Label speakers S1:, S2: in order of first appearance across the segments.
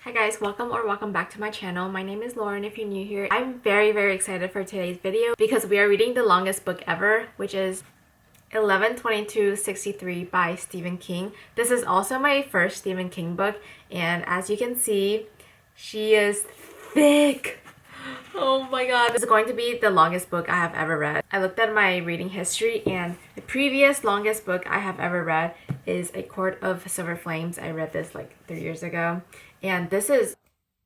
S1: Hi guys, welcome back to my channel. My name is Lauren if you're new here. I'm very excited for today's video because we are reading the longest book ever, which is 11/22/63 by Stephen King. This is also my first Stephen King book, and as you can see, she is thick. Oh my god. This is going to be the longest book I have ever read. I looked at my reading history and the previous longest book I have ever read is A Court of Silver Flames. I read this like 3 years ago. And this is...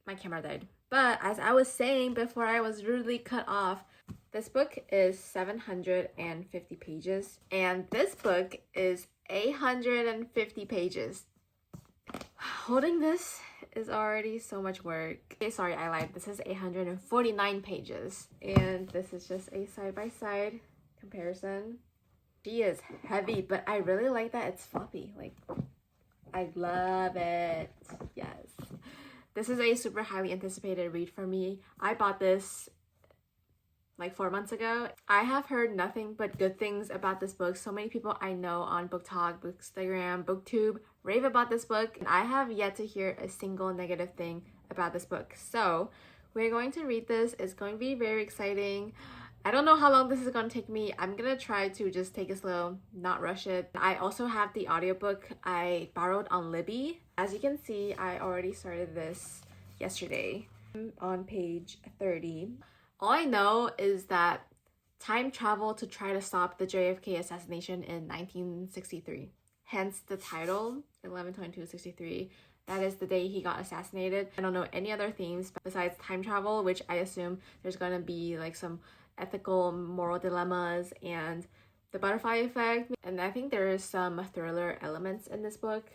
S1: my camera died. But as I was saying before I was rudely cut off, this book is 750 pages. And this book is 850 pages. Holding this is already so much work. Okay, sorry, I lied. This is 849 pages. And this is just a side-by-side comparison. She is heavy, but I really like that it's floppy. Like, I love it. Yes. This is a super highly anticipated read for me. I bought this like 4 months ago. I have heard nothing but good things about this book. So many people I know on BookTok, Bookstagram, BookTube rave about this book, and I have yet to hear a single negative thing about this book. So we're going to read this. It's going to be very exciting. I don't know how long this is going to take me. I'm gonna try to just take it slow, not rush it. I also have the audiobook I borrowed on Libby. As you can see, I already started this yesterday. I'm on page 30. All I know is that time traveled to try to stop the JFK assassination in 1963. Hence the title, 11/22/63. That is the day he got assassinated. I don't know any other themes besides time travel, which I assume there's gonna be like some ethical, moral dilemmas and the butterfly effect. And I think there is some thriller elements in this book.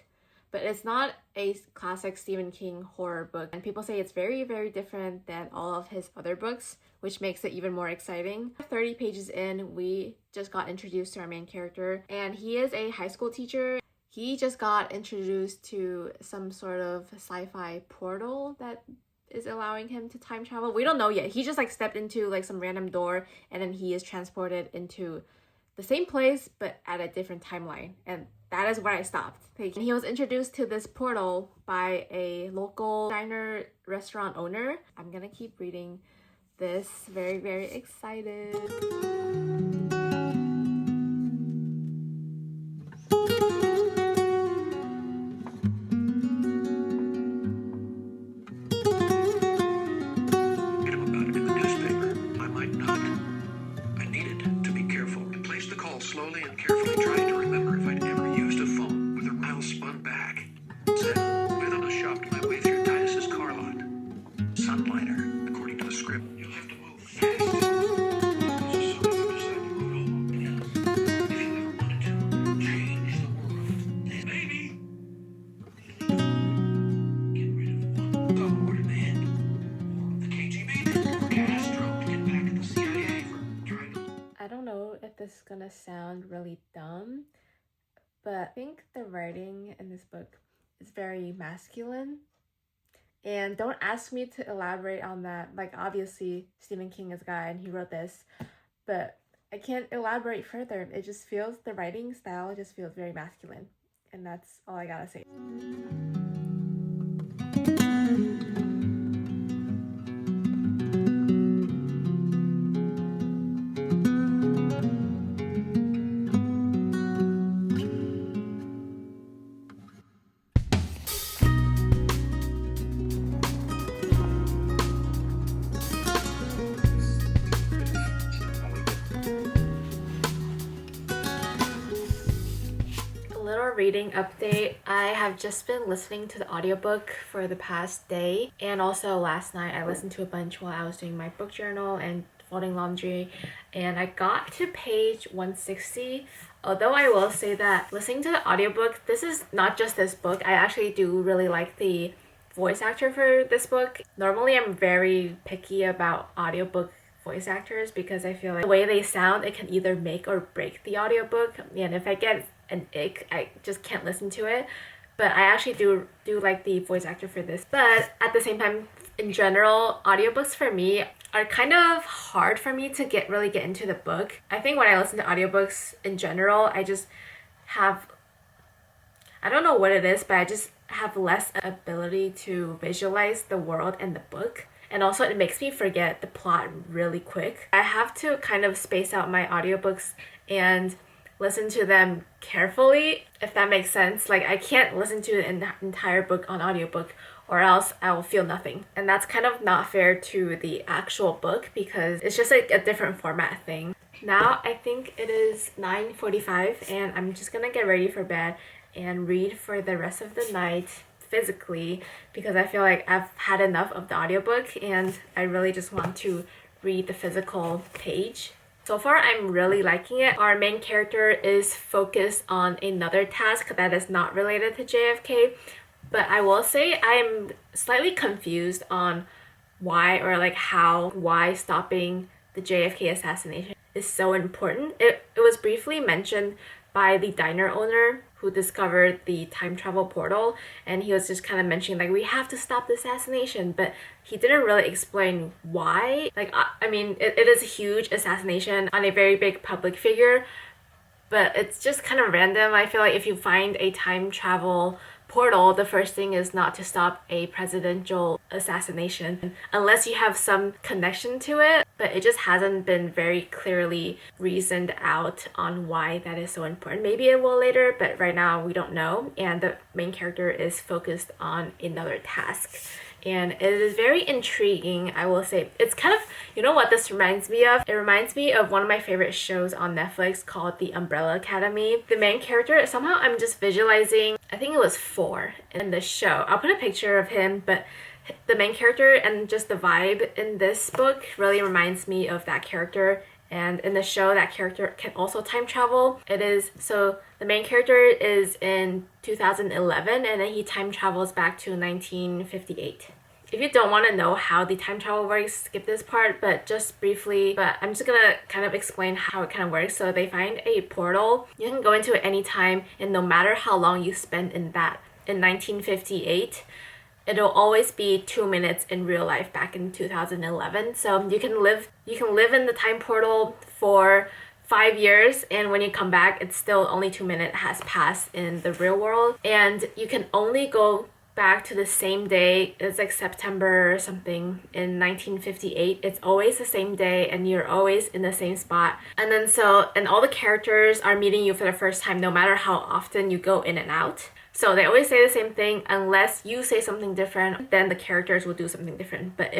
S1: But it's not a classic Stephen King horror book. And people say it's very different than all of his other books, which makes it even more exciting. 30 pages in, we just got introduced to our main character. And he is a high school teacher. He just got introduced to some sort of sci-fi portal that is allowing him to time travel. We don't know yet. He just like stepped into like some random door and then he is transported into the same place but at a different timeline. And that is where I stopped. He was introduced to this portal by a local diner restaurant owner. I'm gonna keep reading this. Very excited.
S2: Slowly and carefully trying to remember if I'd ever used a phone with a dial spun back. Then, with on a shopped my way through Titus's car lot. Sunliner, according to the script, you'll have to move fast. If you ever wanted to change the world, then maybe get rid of one order man, or the KGB, or Castro to get back at the CIA for trying to...
S1: I don't know if this is gonna sound really dumb, but I think the writing in this book is very masculine. And don't ask me to elaborate on that. Like, obviously, Stephen King is a guy and he wrote this, but I can't elaborate further. It just feels, the writing style just feels very masculine. And that's all I gotta say. Reading update. I have just been listening to the audiobook for the past day, and also last night I listened to a bunch while I was doing my book journal and folding laundry, and I got to page 160. Although I will say that listening to the audiobook, this is not just this book, I actually do really like the voice actor for this book. Normally I'm very picky about audiobook voice actors because I feel like the way they sound, it can either make or break the audiobook, and if I get an ick, I just can't listen to it. But I actually do like the voice actor for this. But at the same time, in general, audiobooks for me are kind of hard for me to really get into the book. I think when I listen to audiobooks in general, I I don't know what it is, but I just have less ability to visualize the world in the book. And also it makes me forget the plot really quick. I have to kind of space out my audiobooks and listen to them carefully, if that makes sense. Like, I can't listen to an entire book on audiobook or else I will feel nothing. And that's kind of not fair to the actual book because it's just like a different format thing. Now I think it is 9:45 and I'm just gonna get ready for bed and read for the rest of the night physically because I feel like I've had enough of the audiobook and I really just want to read the physical page. So far, I'm really liking it. Our main character is focused on another task that is not related to JFK, but I will say I'm slightly confused on why or like why stopping the JFK assassination is so important. It was briefly mentioned by the diner owner who discovered the time travel portal, and he was just kind of mentioning like we have to stop the assassination, but he didn't really explain why. Like I mean it is a huge assassination on a very big public figure, but it's just kind of random. I feel like if you find a time travel portal, the first thing is not to stop a presidential assassination unless you have some connection to it, but it just hasn't been very clearly reasoned out on why that is so important. Maybe it will later, but right now we don't know, and the main character is focused on another task. And it is very intriguing, I will say. It's kind of, you know what this reminds me of? It reminds me of one of my favorite shows on Netflix called The Umbrella Academy. The main character, somehow I'm just visualizing, I think it was 4 in the show. I'll put a picture of him, but the main character and just the vibe in this book really reminds me of that character. And in the show, that character can also time travel. So the main character is in 2011 and then he time travels back to 1958. If you don't want to know how the time travel works, skip this part, but just briefly, but I'm just gonna kind of explain how it kind of works. So they find a portal. You can go into it anytime, and no matter how long you spend in 1958, it'll always be 2 minutes in real life back in 2011. So you can live in the time portal for 5 years, and when you come back, it's still only 2 minutes has passed in the real world. And you can only go back to the same day. It's like September or something in 1958. It's always the same day and you're always in the same spot. And all the characters are meeting you for the first time no matter how often you go in and out. So they always say the same thing. Unless you say something different, then the characters will do something different. But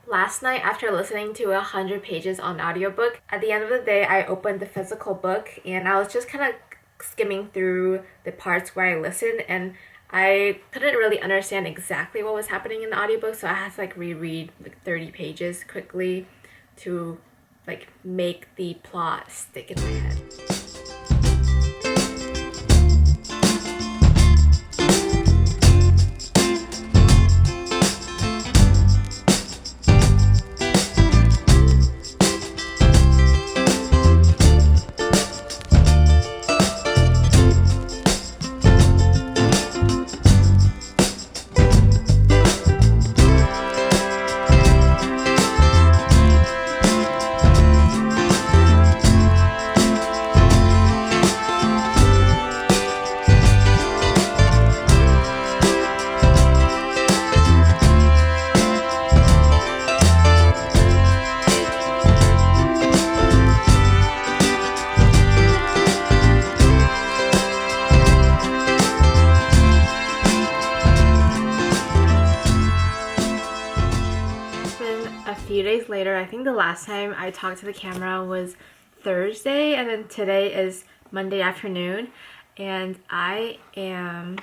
S1: last night after listening to 100 pages on audiobook, at the end of the day, I opened the physical book and I was just kind of skimming through the parts where I listened, and I couldn't really understand exactly what was happening in the audiobook, so I had to like reread like 30 pages quickly to like make the plot stick in my head. Few days later, I think the last time I talked to the camera was Thursday, and then today is Monday afternoon, and I am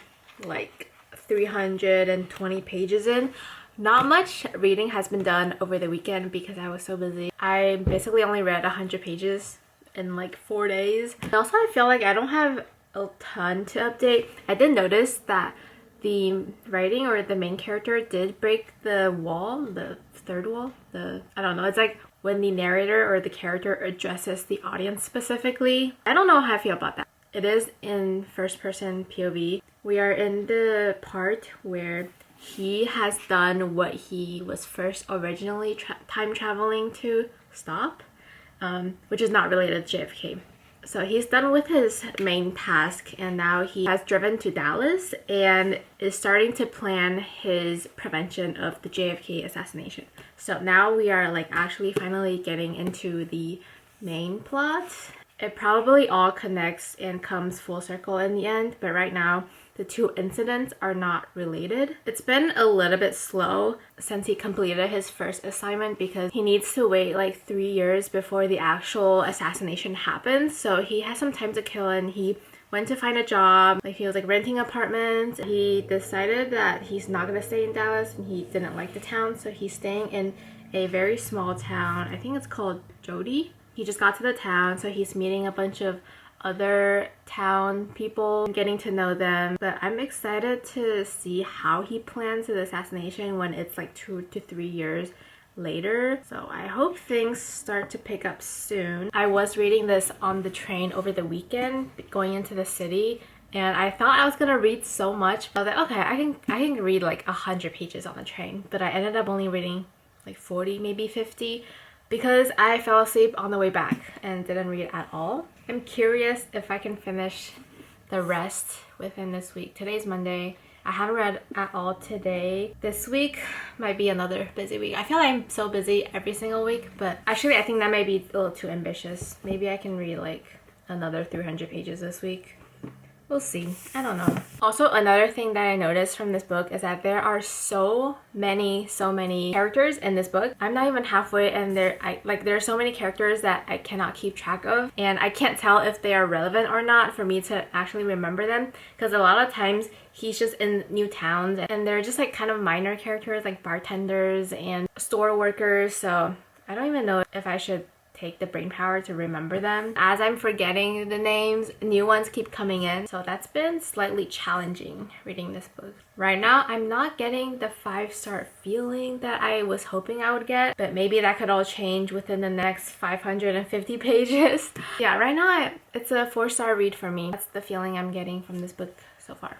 S1: like 320 pages in. Not much reading has been done over the weekend because I was so busy. I basically only read 100 pages in like 4 days. And also I feel like I don't have a ton to update. I did notice that the writing or the main character did break the wall, the third wall, I don't know, it's like when the narrator or the character addresses the audience specifically. I don't know how I feel about that. It is in first person POV. We are in the part where he has done what he was first originally time traveling to stop, which is not related to JFK. So he's done with his main task and now he has driven to Dallas and is starting to plan his prevention of the JFK assassination. So now we are like actually finally getting into the main plot. It probably all connects and comes full circle in the end, but right now the two incidents are not related. It's been a little bit slow since he completed his first assignment because he needs to wait like 3 years before the actual assassination happens. So he has some time to kill and he went to find a job. Like he was like renting apartments. He decided that he's not gonna stay in Dallas and he didn't like the town. So he's staying in a very small town. I think it's called Jody. He just got to the town, so he's meeting a bunch of other town people, getting to know them. But I'm excited to see how he plans the assassination when it's like 2 to 3 years later. So I hope things start to pick up soon. I was reading this on the train over the weekend going into the city and I thought I was gonna read so much. I was like, okay, I can read like 100 pages on the train, but I ended up only reading like 40, maybe 50. Because I fell asleep on the way back and didn't read at all. I'm curious if I can finish the rest within this week. Today's Monday. I haven't read at all today. This week might be another busy week. I feel like I'm so busy every single week, but actually I think that might be a little too ambitious. Maybe I can read like another 300 pages this week. We'll see. I don't know. Also, another thing that I noticed from this book is that there are so many characters in this book. I'm not even halfway and there are so many characters that I cannot keep track of and I can't tell if they are relevant or not for me to actually remember them, because a lot of times he's just in new towns and they're just like kind of minor characters like bartenders and store workers. So I don't even know if I should take the brain power to remember them. As I'm forgetting the names, new ones keep coming in. So that's been slightly challenging reading this book. Right now, I'm not getting the 5-star feeling that I was hoping I would get, but maybe that could all change within the next 550 pages. Yeah, right now it's a 4-star read for me. That's the feeling I'm getting from this book so far.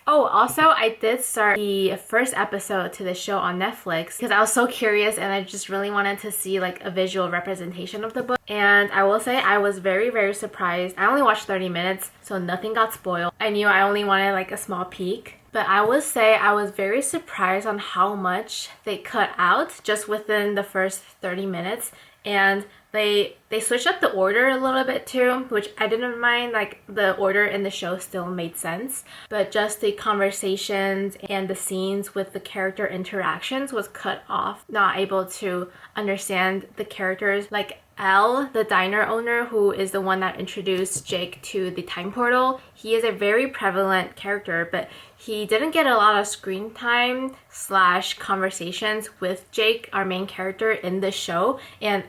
S1: Oh, also, I did start the first episode to the show on Netflix because I was so curious and I just really wanted to see like a visual representation of the book. And I will say I was very surprised. I only watched 30 minutes, so nothing got spoiled. I knew I only wanted like a small peek. But I will say I was very surprised on how much they cut out just within the first 30 minutes. And they switched up the order a little bit too, which I didn't mind. Like the order in the show still made sense, but just the conversations and the scenes with the character interactions was cut off. Not able to understand the characters. Like Al, the diner owner, who is the one that introduced Jake to the time portal, he is a very prevalent character, but he didn't get a lot of screen time / conversations with Jake, our main character in the show. And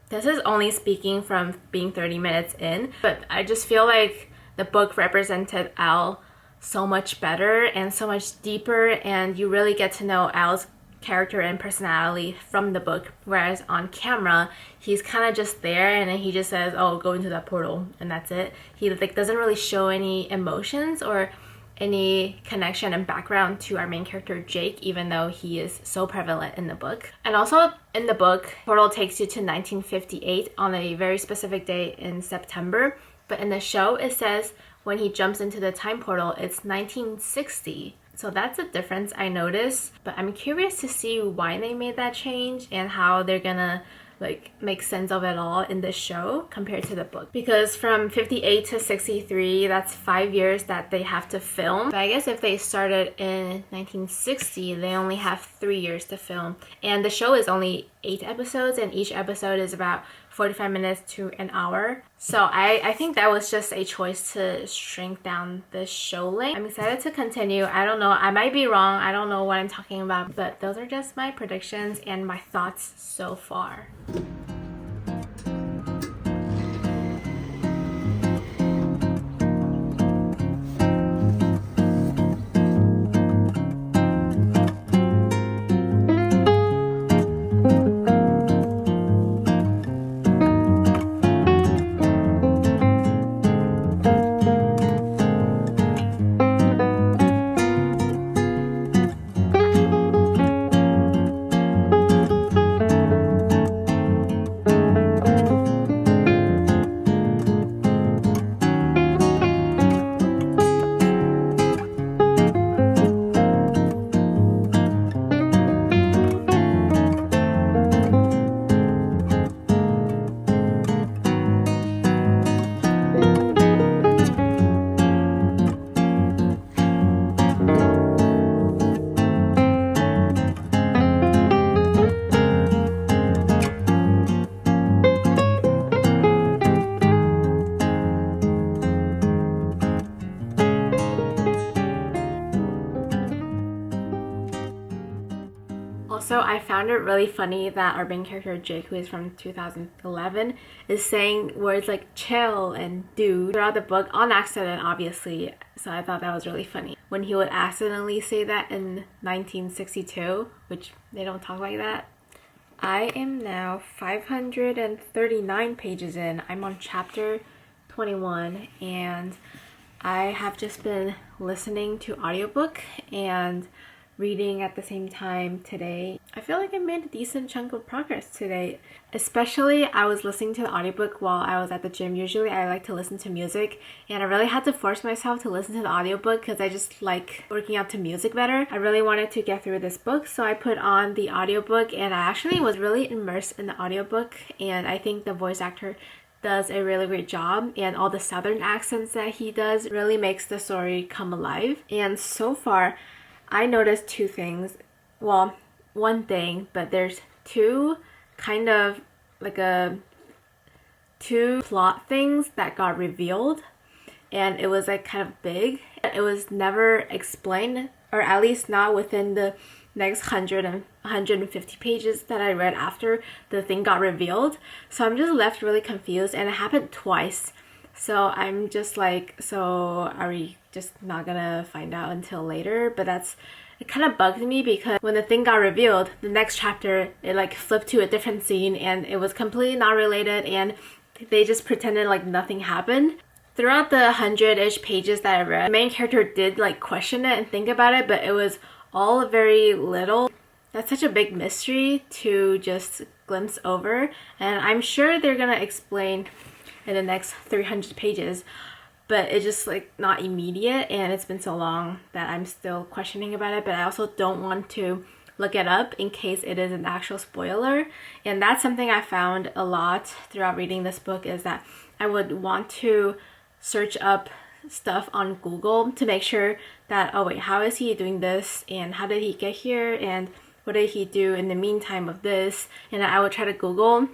S1: this is only speaking from being 30 minutes in, but I just feel like the book represented Al so much better and so much deeper, and you really get to know Al's character and personality from the book, whereas on camera he's kind of just there and then he just says, oh, go into that portal, and that's it. He like doesn't really show any emotions or any connection and background to our main character Jake, even though he is so prevalent in the book. And also in the book, portal takes you to 1958 on a very specific day in September, but in the show it says when he jumps into the time portal it's 1960. So that's a difference I noticed, but I'm curious to see why they made that change and how they're gonna like make sense of it all in the show compared to the book. Because from 58 to 63, that's 5 years that they have to film. But I guess if they started in 1960, they only have 3 years to film. And the show is only 8 episodes and each episode is about 45 minutes to an hour. So I think that was just a choice to shrink down the show length. I'm excited to continue. I don't know, I might be wrong. I don't know what I'm talking about, but those are just my predictions and my thoughts so far. Also, I found it really funny that our main character Jake, who is from 2011, is saying words like chill and dude throughout the book on accident, obviously. So I thought that was really funny. When he would accidentally say that in 1962, which they don't talk like that. I am now 539 pages in. I'm on chapter 21 and I have just been listening to audiobook and reading at the same time today. I feel like I made a decent chunk of progress today. Especially I was listening to the audiobook while I was at the gym. Usually I like to listen to music and I really had to force myself to listen to the audiobook because I just like working out to music better. I really wanted to get through this book, so I put on the audiobook and I actually was really immersed in the audiobook, and I think the voice actor does a really great job, and all the southern accents that he does really makes the story come alive. And so far I noticed two things. Well, one thing, but there's two kind of like two plot things that got revealed, and it was like kind of big. It was never explained, or at least not within the next 150 pages that I read after the thing got revealed. So I'm just left really confused, and it happened twice. So I'm just like, so are we just not gonna find out until later? But it kind of bugged me because when the thing got revealed, the next chapter, it like flipped to a different scene and it was completely not related, and they just pretended like nothing happened. Throughout the 100-ish pages that I read, the main character did like question it and think about it, but it was all very little. That's such a big mystery to just glimpse over, and I'm sure they're gonna explain in the next 300 pages, but it's just like not immediate, and it's been so long that I'm still questioning about it. But I also don't want to look it up in case it is an actual spoiler, and that's something I found a lot throughout reading this book, is that I would want to search up stuff on Google to make sure that, oh wait, how is he doing this, and how did he get here, and what did he do in the meantime of this, and I would try to Google.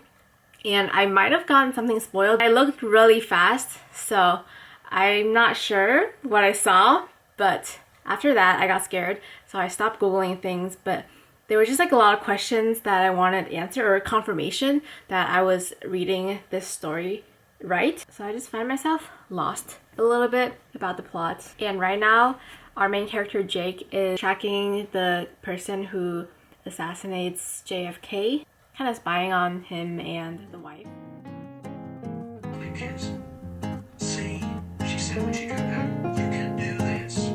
S1: And I might have gotten something spoiled. I looked really fast, so I'm not sure what I saw, but after that I got scared, so I stopped Googling things. But there were just like a lot of questions that I wanted answered, or confirmation that I was reading this story right. So I just find myself lost a little bit about the plot. And right now our main character Jake is tracking the person who assassinates JFK, kind of spying on him and the wife.
S2: Kids. See, she said when she got back, you can do this.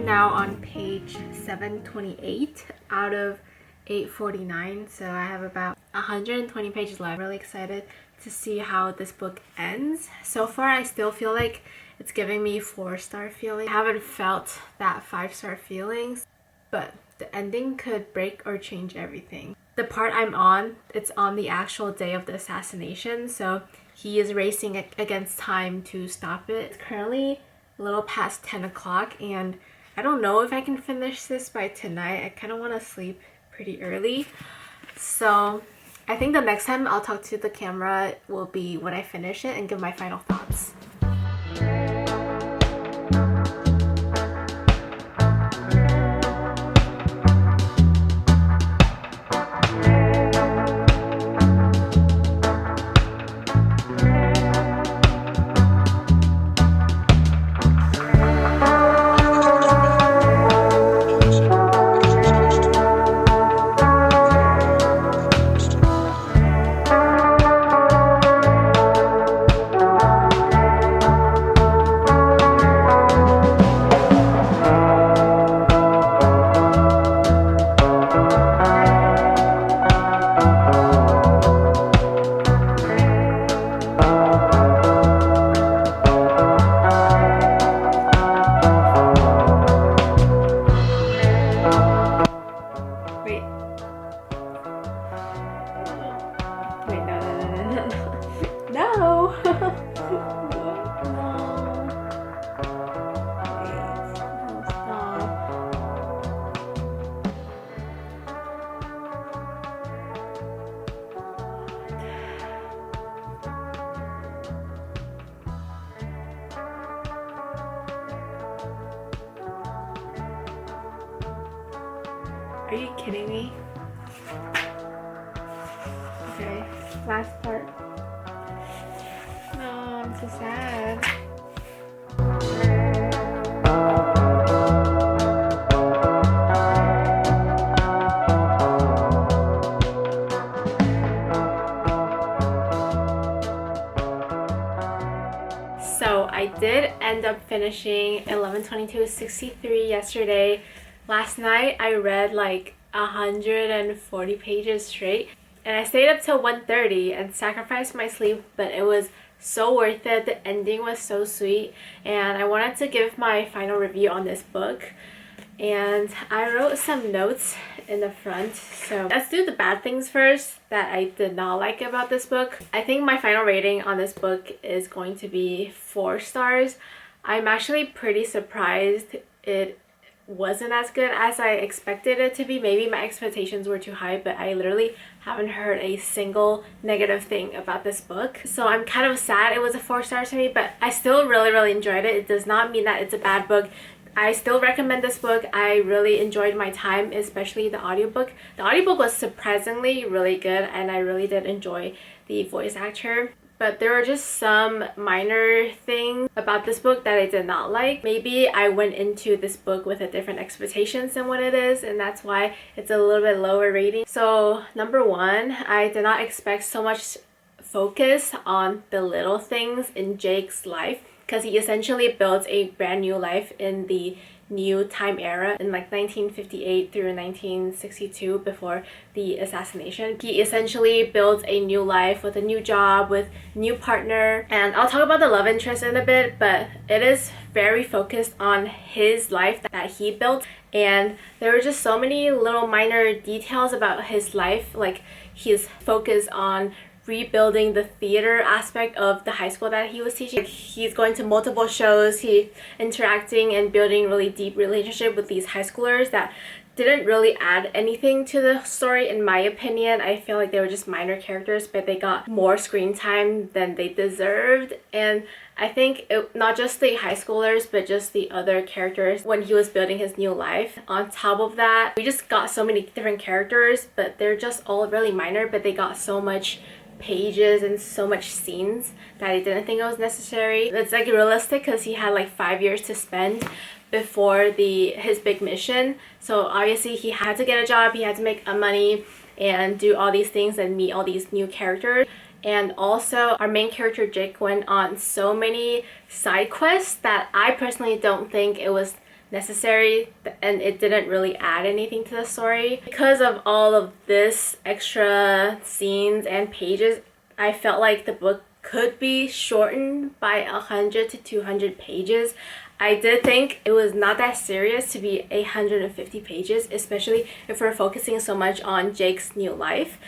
S1: Now on page 728 out of 849, so I have about 120 pages left. I'm really excited to see how this book ends. So far I still feel like it's giving me 4-star feeling. I haven't felt that 5-star feelings, but the ending could break or change everything. The part I'm on, it's on the actual day of the assassination, so he is racing against time to stop it. It's currently a little past 10 o'clock and I don't know if I can finish this by tonight. I kind of want to sleep pretty early. So I think the next time I'll talk to the camera will be when I finish it and give my final thoughts. Are you kidding me? Okay, last part. No, I'm so sad. So I did end up finishing 11/22/63 yesterday. Last night I read like 140 pages straight, and I stayed up till 1:30 and sacrificed my sleep, but it was so worth it. The ending was so sweet, and I wanted to give my final review on this book. And I wrote some notes in the front. So let's do the bad things first that I did not like about this book. I think my final rating on this book is going to be 4 stars. I'm actually pretty surprised it wasn't as good as I expected it to be. Maybe my expectations were too high, but I literally haven't heard a single negative thing about this book. So I'm kind of sad it was a 4 stars to me, but I still really enjoyed it. It does not mean that it's a bad book. I still recommend this book. I really enjoyed my time, especially the audiobook. The audiobook was surprisingly really good, and I really did enjoy the voice actor. But there were just some minor things about this book that I did not like. Maybe I went into this book with a different expectations than what it is, and that's why it's a little bit lower rating. So number 1, I did not expect so much focus on the little things in Jake's life, because he essentially builds a brand new life in the new time era in like 1958 through 1962 before the assassination. He essentially builds a new life with a new job, with new partner, and I'll talk about the love interest in a bit, but it is very focused on his life that he built, and there were just so many little minor details about his life. Like, he's focused on rebuilding the theater aspect of the high school that he was teaching. He's going to multiple shows, he's interacting and building really deep relationship with these high schoolers that didn't really add anything to the story in my opinion. I feel like they were just minor characters, but they got more screen time than they deserved. And I think not just the high schoolers, but just the other characters when he was building his new life. On top of that, we just got so many different characters, but they're just all really minor, but they got so much pages and so much scenes that I didn't think it was necessary. It's like realistic because he had like 5 years to spend before his big mission. So obviously he had to get a job, he had to make money and do all these things and meet all these new characters. And also our main character Jake went on so many side quests that I personally don't think it was necessary, and it didn't really add anything to the story. Because of all of this extra scenes and pages, I felt like the book could be shortened by 100 to 200 pages. I did think it was not that serious to be 150 pages, especially if we're focusing so much on Jake's new life.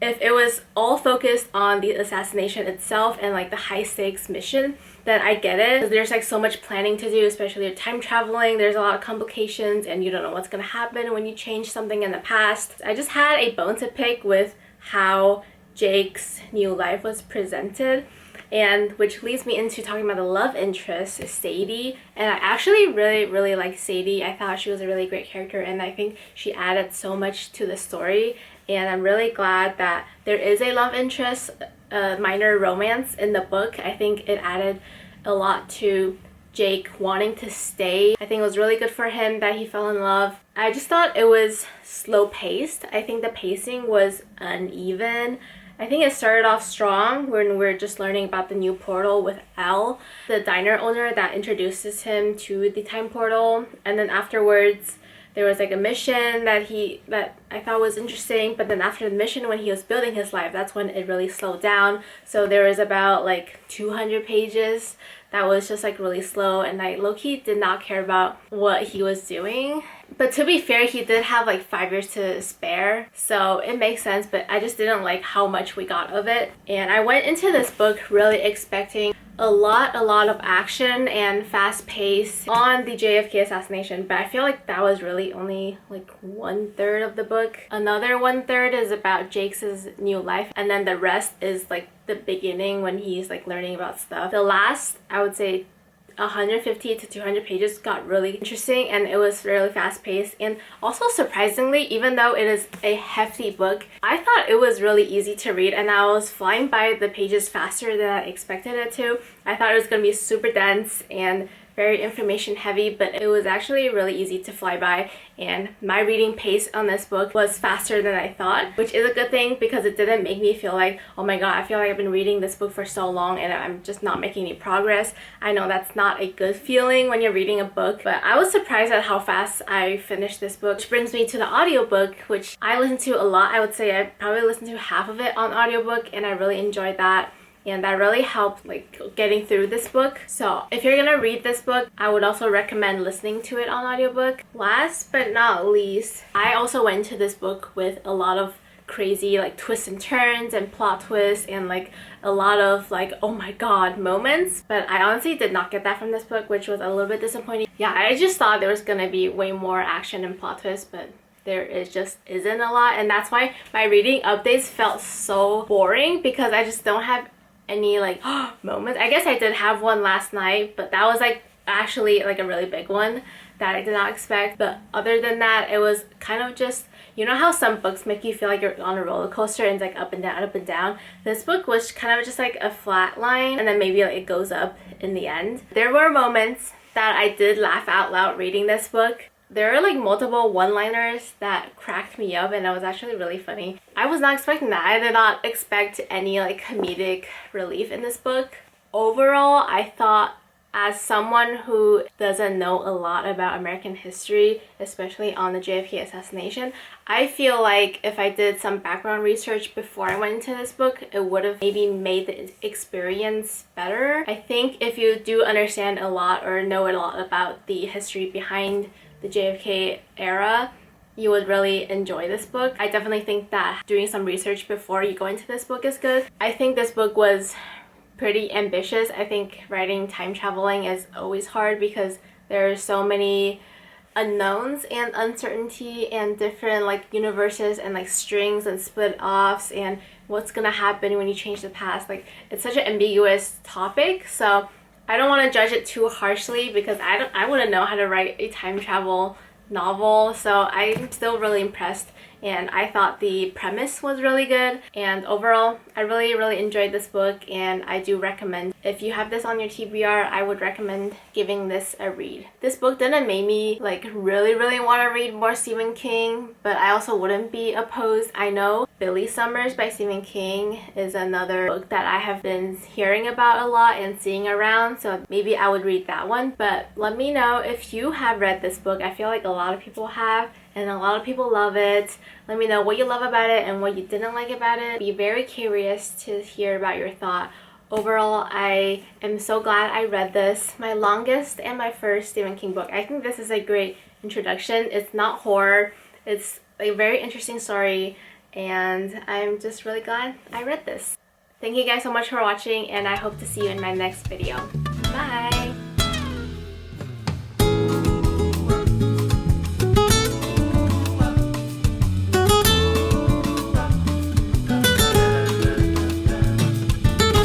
S1: If it was all focused on the assassination itself and like the high stakes mission, then I get it. There's like so much planning to do, especially with time traveling. There's a lot of complications and you don't know what's gonna happen when you change something in the past. I just had a bone to pick with how Jake's new life was presented, and which leads me into talking about the love interest, Sadie. And I actually really like Sadie. I thought she was a really great character, and I think she added so much to the story. And I'm really glad that there is a love interest, minor romance in the book. I think it added a lot to Jake wanting to stay. I think it was really good for him that he fell in love. I just thought it was slow paced. I think the pacing was uneven. I think it started off strong when we're just learning about the new portal with Al, the diner owner that introduces him to the time portal. And then afterwards, there was like a mission that I thought was interesting, but then after the mission, when he was building his life, that's when it really slowed down. So there was about like 200 pages that was just like really slow, and I low-key did not care about what he was doing. But to be fair, he did have like 5 years to spare, so it makes sense, but I just didn't like how much we got of it. And I went into this book really expecting a lot of action and fast pace on the JFK assassination, but I feel like that was really only like 1/3 of the book. Another 1/3 is about Jake's new life, and then the rest is like the beginning when he's like learning about stuff. The last, I would say, 150 to 200 pages got really interesting, and it was really fast paced. And also surprisingly, even though it is a hefty book, I thought it was really easy to read, and I was flying by the pages faster than I expected it to. I thought it was going to be super dense and very information heavy, but it was actually really easy to fly by, and my reading pace on this book was faster than I thought, which is a good thing because it didn't make me feel like, oh my god, I feel like I've been reading this book for so long and I'm just not making any progress. I know that's not a good feeling when you're reading a book, but I was surprised at how fast I finished this book, which brings me to the audiobook, which I listen to a lot. I would say I probably listened to half of it on audiobook, and I really enjoyed that. And that really helped like getting through this book. So if you're gonna read this book, I would also recommend listening to it on audiobook. Last but not least, I also went into this book with a lot of crazy like twists and turns and plot twists and like a lot of like oh my god moments, but I honestly did not get that from this book, which was a little bit disappointing. Yeah, I just thought there was gonna be way more action and plot twists, but there is just isn't a lot, and that's why my reading updates felt so boring, because I just don't have any like moments. I guess I did have one last night, but that was like actually like a really big one that I did not expect. But other than that, it was kind of just, you know how some books make you feel like you're on a roller coaster and it's like up and down, up and down? This book was kind of just like a flat line, and then maybe like it goes up in the end. There were moments that I did laugh out loud reading this book. There are like multiple one-liners that cracked me up, and it was actually really funny. I was not expecting that. I did not expect any like comedic relief in this book. Overall, I thought, as someone who doesn't know a lot about American history, especially on the JFK assassination, I feel like if I did some background research before I went into this book, it would have maybe made the experience better. I think if you do understand a lot or know a lot about the history behind the JFK era, you would really enjoy this book. I definitely think that doing some research before you go into this book is good. I think this book was pretty ambitious. I think writing time traveling is always hard because there are so many unknowns and uncertainty and different like universes and like strings and split offs and what's gonna happen when you change the past. Like, it's such an ambiguous topic, so I don't want to judge it too harshly because I wouldn't know how to write a time travel novel. So I'm still really impressed, and I thought the premise was really good, and overall I really enjoyed this book, and I do recommend, if you have this on your TBR, I would recommend giving this a read. This book didn't make me like really want to read more Stephen King, but I also wouldn't be opposed. I know Billy Summers by Stephen King is another book that I have been hearing about a lot and seeing around, so maybe I would read that one. But let me know if you have read this book. I feel like a lot of people have, and a lot of people love it. Let me know what you love about it and what you didn't like about it. Be very curious to hear about your thought. Overall, I am so glad I read this. My longest and my first Stephen King book. I think this is a great introduction. It's not horror. It's a very interesting story, and I'm just really glad I read this. Thank you guys so much for watching, and I hope to see you in my next video. Bye!